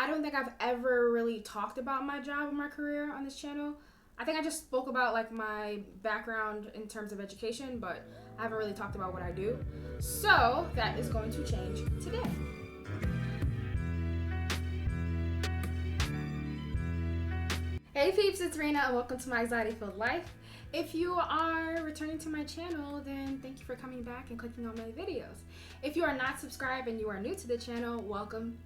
I don't think I've ever really talked about my job and my career on this channel. I think I just spoke about like my background in terms of education, but I haven't really talked about what I do. So that is going to change today. Hey peeps, it's Rina and welcome to my anxiety-filled life. If you are returning to my channel, then thank you for coming back and clicking on my videos. If you are not subscribed and you are new to the channel, welcome.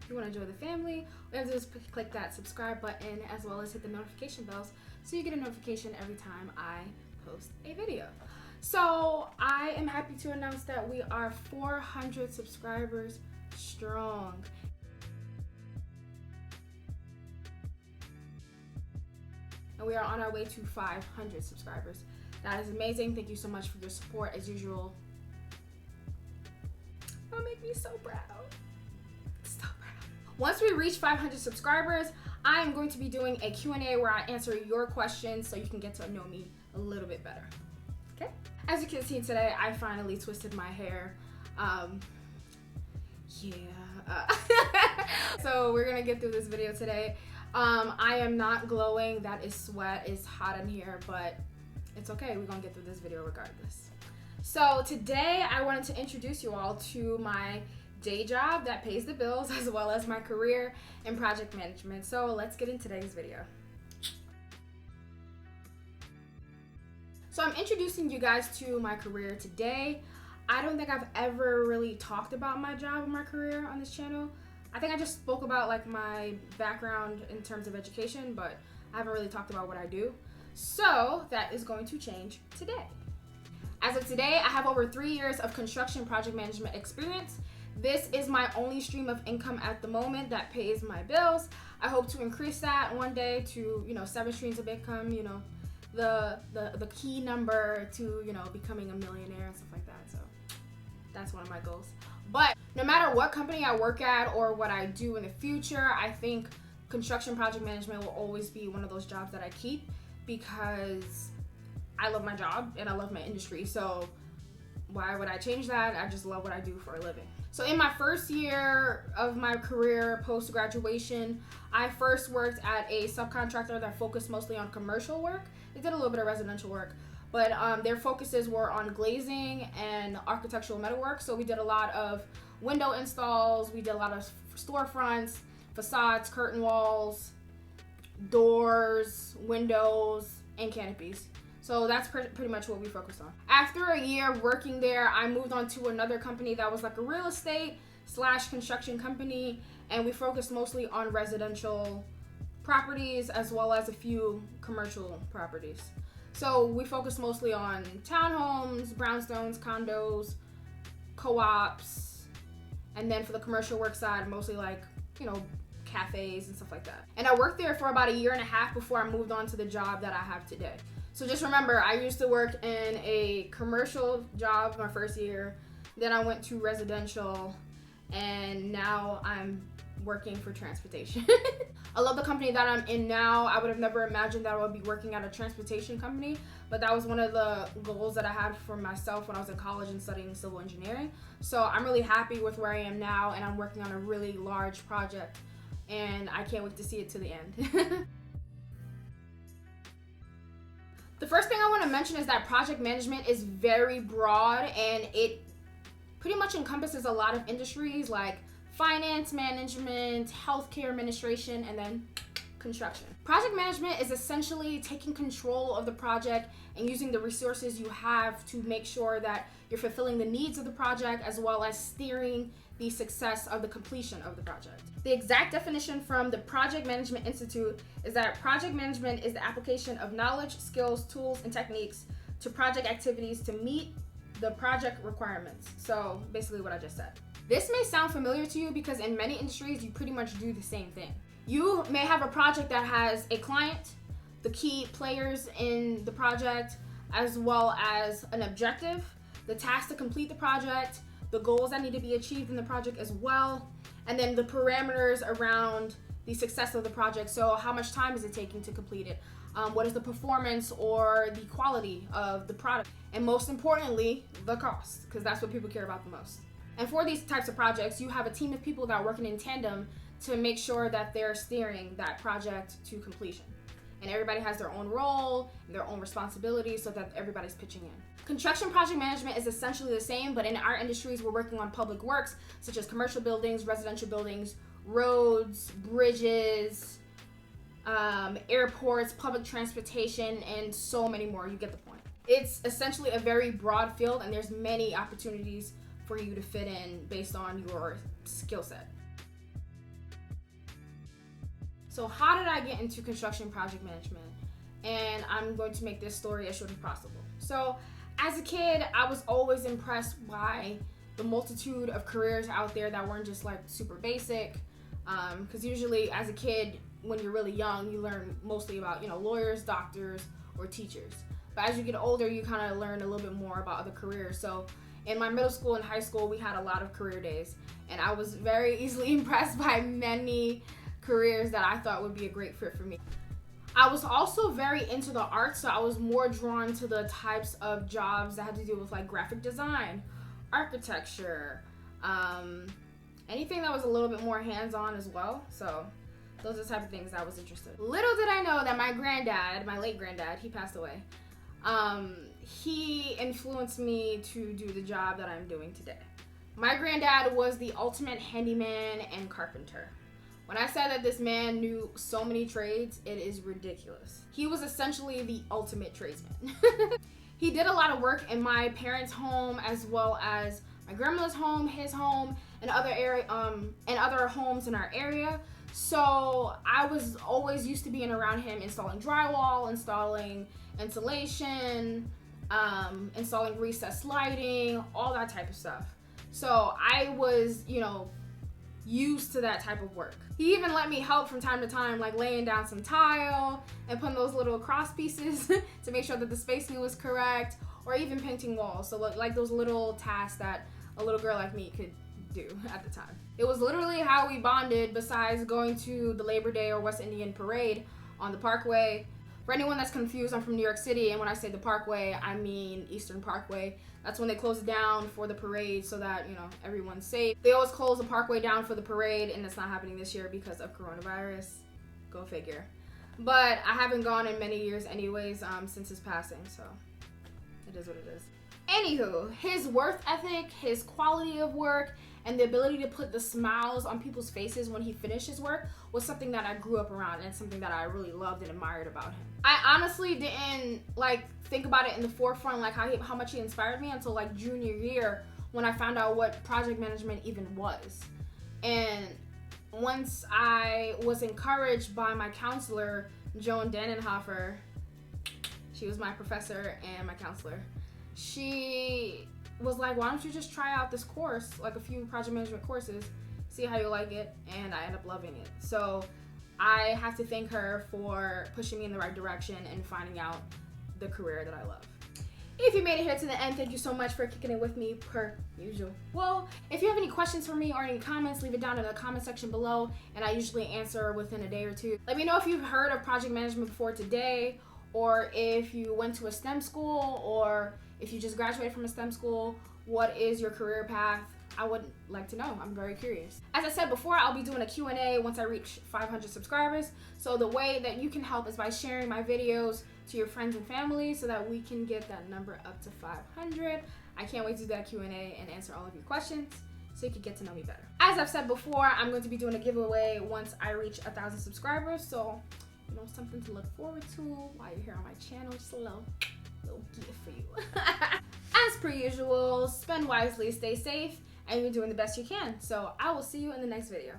If you want to join the family, all you have to do is click that subscribe button as well as hit the notification bells so you get a notification every time I post a video. So I am happy to announce that we are 400 subscribers strong. And we are on our way to 500 subscribers. That is amazing. Thank you so much for your support as usual. That'll make me so proud. So proud. Once we reach 500 subscribers, I am going to be doing a Q&A where I answer your questions so you can get to know me a little bit better. Okay? As you can see today, I finally twisted my hair. So we're gonna get through this video today. I am not glowing. That is sweat. It's hot in here, but it's okay. We're gonna get through this video regardless. So today I wanted to introduce you all to my day job that pays the bills as well as my career in project management. So let's get into today's video. So I'm introducing you guys to my career today. I don't think I've ever really talked about my job and my career on this channel. I think I just spoke about like my background in terms of education, but I haven't really talked about what I do. So that is going to change today. As of today, I have over 3 years of construction project management experience. This is my only stream of income at the moment that pays my bills. I hope to increase that one day to, 7 streams of income, the key number to, becoming a millionaire and stuff like that. So that's one of my goals. But no matter what company I work at or what I do in the future, I think construction project management will always be one of those jobs that I keep because I love my job and I love my industry. So why would I change that? I just love what I do for a living. So in my first year of my career post-graduation, I first worked at a subcontractor that focused mostly on commercial work. They did a little bit of residential work, but their focuses were on glazing and architectural metalwork. So we did a lot of window installs, we did a lot of storefronts, facades, curtain walls, doors, windows, and canopies. So that's pretty much what we focused on. After a year working there, I moved on to another company that was like a real estate / construction company, and we focused mostly on residential properties as well as a few commercial properties. So we focused mostly on townhomes, brownstones, condos, co-ops, and then for the commercial work side, mostly like, cafes and stuff like that. And I worked there for about 1.5 years before I moved on to the job that I have today. So just remember, I used to work in a commercial job my first year, then I went to residential, and now I'm working for transportation. I love the company that I'm in now. I would have never imagined that I would be working at a transportation company, but that was one of the goals that I had for myself when I was in college and studying civil engineering. So I'm really happy with where I am now, and I'm working on a really large project, and I can't wait to see it to the end. The first thing I want to mention is that project management is very broad, and it pretty much encompasses a lot of industries like finance management, healthcare administration, and then construction. Project management is essentially taking control of the project and using the resources you have to make sure that you're fulfilling the needs of the project as well as steering the success of the completion of the project. The exact definition from the Project Management Institute is that project management is the application of knowledge, skills, tools, and techniques to project activities to meet the project requirements. So basically what I just said. This may sound familiar to you because in many industries, you pretty much do the same thing. You may have a project that has a client, the key players in the project, as well as an objective, the task to complete the project, the goals that need to be achieved in the project as well, and then the parameters around the success of the project. So how much time is it taking to complete it? What is the performance or the quality of the product? And most importantly, the cost, because that's what people care about the most. And for these types of projects, you have a team of people that are working in tandem to make sure that they're steering that project to completion. And everybody has their own role and their own responsibility so that everybody's pitching in. Construction project management is essentially the same, but in our industries, we're working on public works, such as commercial buildings, residential buildings, roads, bridges, airports, public transportation, and so many more. You get the point. It's essentially a very broad field, and there's many opportunities for you to fit in based on your skill set. So how did I get into construction project management? And I'm going to make this story as short as possible. So as a kid, I was always impressed by the multitude of careers out there that weren't just like super basic. Because usually as a kid, when you're really young, you learn mostly about, lawyers, doctors, or teachers. But as you get older, you kind of learn a little bit more about other careers. So in my middle school and high school, we had a lot of career days. And I was very easily impressed by many careers that I thought would be a great fit for me. I was also very into the arts, so I was more drawn to the types of jobs that had to do with like graphic design, architecture, anything that was a little bit more hands-on as well. So those are the type of things I was interested in. Little did I know that my granddad, my late granddad, he passed away. He influenced me to do the job that I'm doing today. My granddad was the ultimate handyman and carpenter. When I said that this man knew so many trades, it is ridiculous. He was essentially the ultimate tradesman. He did a lot of work in my parents' home as well as my grandmother's home, his home, and other homes in our area. So I was always used to being around him installing drywall, installing insulation, installing recessed lighting, all that type of stuff. So I was, used to that type of work. He even let me help from time to time, like laying down some tile and putting those little cross pieces to make sure that the spacing was correct, or even painting walls. So like those little tasks that a little girl like me could do at the time. It was literally how we bonded, besides going to the Labor Day or West Indian Parade on the Parkway. For anyone that's confused, I'm from New York City, and when I say the Parkway, I mean Eastern Parkway. That's when they close it down for the parade so that, everyone's safe. They always close the Parkway down for the parade, and it's not happening this year because of coronavirus. Go figure. But I haven't gone in many years anyways, since his passing, so it is what it is. Anywho, his work ethic, his quality of work, and the ability to put the smiles on people's faces when he finished his work was something that I grew up around, and something that I really loved and admired about him. I honestly didn't think about it in the forefront, how much he inspired me, until junior year, when I found out what project management even was. And once I was encouraged by my counselor, Joan Dannenhofer, she was my professor and my counselor, she was like, why don't you just try out this course, a few project management courses, see how you like it, and I ended up loving it. So I have to thank her for pushing me in the right direction and finding out the career that I love. If you made it here to the end, thank you so much for kicking it with me per usual. Well, if you have any questions for me or any comments, leave it down in the comment section below, and I usually answer within a day or two. Let me know if you've heard of project management before today, or if you went to a STEM school, or if you just graduated from a STEM school. What is your career path? I would like to know. I'm very curious. As I said before, I'll be doing a Q&A once I reach 500 subscribers. So the way that you can help is by sharing my videos to your friends and family so that we can get that number up to 500. I can't wait to do that Q&A and answer all of your questions so you can get to know me better. As I've said before, I'm going to be doing a giveaway once I reach 1,000 subscribers. So, something to look forward to while you're here on my channel. Just a little gift for you. As per usual, spend wisely, stay safe, and you're doing the best you can. So I will see you in the next video.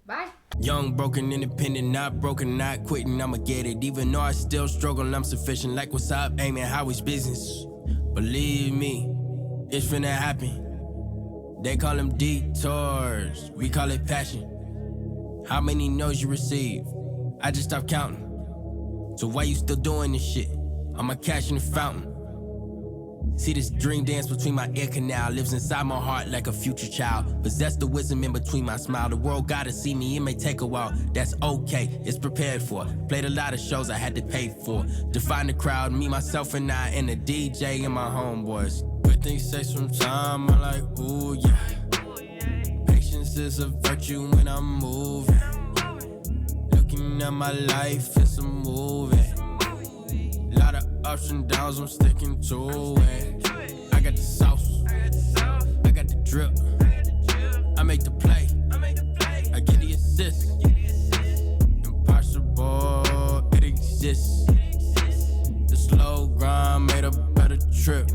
Bye. Young, broken, independent, not broken, not quitting, I'ma get it. Even though I still struggle, I'm sufficient. Like what's up, aiming how it's business. Believe me, it's finna happen. They call them detours, we call it passion. How many no's you receive? I just stopped counting. So why you still doing this shit? I'ma cash in the fountain. See this dream dance between my ear canal, lives inside my heart like a future child. Possess the wisdom in between my smile. The world gotta see me, it may take a while. That's okay, it's prepared for. Played a lot of shows I had to pay for. Define the crowd, me, myself, and I, and the DJ and my homeboys. Good things take some time, I'm like, ooh yeah. Patience Patience is a virtue when I'm moving. Looking at my life, it's a movie. Lot of ups and downs, I'm sticking to it. I got the sauce, I got the drip. I make the play, I get the assist. Impossible, it exists. The slow grind made a better trip.